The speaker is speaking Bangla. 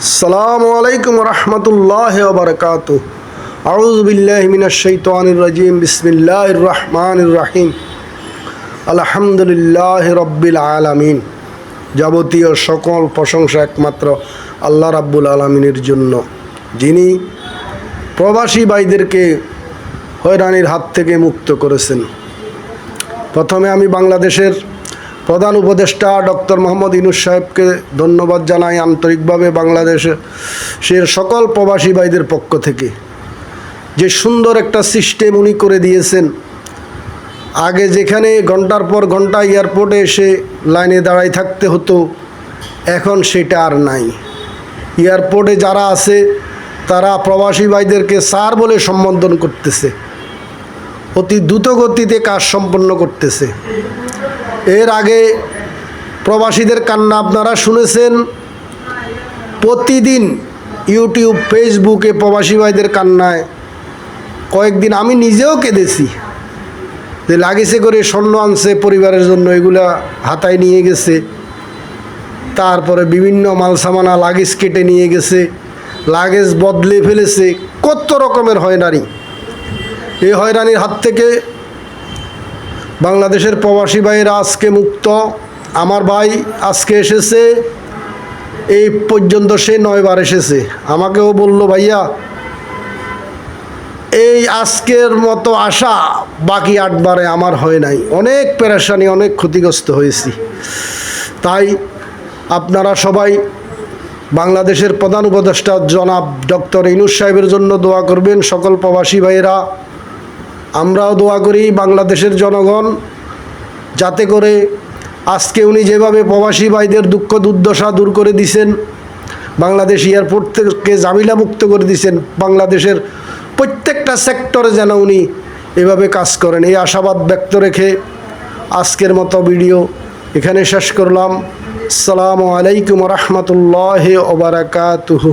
আসসালামু আলাইকুম রহমতুল্লাহি ওয়া বারাকাতুহু। আউযু বিল্লাহি মিনাশ শাইতানির রাজিম। বিসমিল্লাহির রহমানির রহিম। আলহামদুলিল্লাহি রাব্বিল আলামিন। যাবতীয় সকল প্রশংসা একমাত্র আল্লাহ রাব্বুল আলামিনের জন্য, যিনি প্রবাসী ভাইদেরকে হয়রানির হাত থেকে মুক্ত করেছেন। প্রথমে আমি বাংলাদেশের প্রধান উপদেষ্টা ডক্টর মোহাম্মদ ইউনূস সাহেবকে ধন্যবাদ জানাই আন্তরিকভাবে, বাংলাদেশের সকল প্রবাসী ভাইদের পক্ষ থেকে। যে সুন্দর একটা সিস্টেম উনি করে দিয়েছেন। আগে যেখানে ঘন্টার পর ঘন্টা এয়ারপোর্টে এসে লাইনে দাঁড়াই থাকতে হতো, এখন সেটা আর নাই। এয়ারপোর্টে যারা আছে তারা প্রবাসী ভাইদেরকে স্যার বলে সম্বোধন করতেছে, অতি দ্রুত গতিতে কাজ সম্পন্ন করতেছে। এর আগে প্রবাসীদের কান্না আপনারা শুনেছেন, প্রতিদিন ইউটিউব ফেসবুকে প্রবাসী ভাইদের কান্নায় কয়েকদিন আমি নিজেও কেঁদেছি। যে লাগেজে করে স্বর্ণ আনছে পরিবারের জন্য, এগুলা হাতায় নিয়ে গেছে, তারপরে বিভিন্ন মালসামানা লাগেজ কেটে নিয়ে গেছে, লাগেজ বদলে ফেলেছে, কত রকমের হয়রানি। এই হয়রানির হাত থেকে বাংলাদেশের প্রবাসী ভাইয়েরা আজকে মুক্ত। আমার ভাই আজকে এসেছে, এই পর্যন্ত সে 9 বার এসেছে। আমাকেও বলল, ভাইয়া এই আজকের মতো আসা বাকি 8 বারে আমার হয় নাই। অনেক পেরেশানি, অনেক ক্ষতিগ্রস্ত হয়েছি। তাই আপনারা সবাই বাংলাদেশের প্রধান উপদেষ্টা জনাব ডক্টর ইউনূস সাহেবের জন্য দোয়া করবেন। সকল প্রবাসী ভাইয়েরা আমরাও দোয়া করি বাংলাদেশের জনগণ, যাতে করে আজকে উনি যেভাবে প্রবাসী ভাইদের দুঃখ দুর্দশা দূর করে দিছেন, বাংলাদেশ এয়ারপোর্ট থেকে ঝামেলা মুক্ত করে দিছেন, বাংলাদেশের প্রত্যেকটা সেক্টরে যেন উনি এভাবে কাজ করেন, এই আশাবাদ ব্যক্ত রেখে আজকের মতো ভিডিও এখানে শেষ করলাম। আসসালামু আলাইকুম রহমতুল্লাহি ওয়া বারাকাতুহু।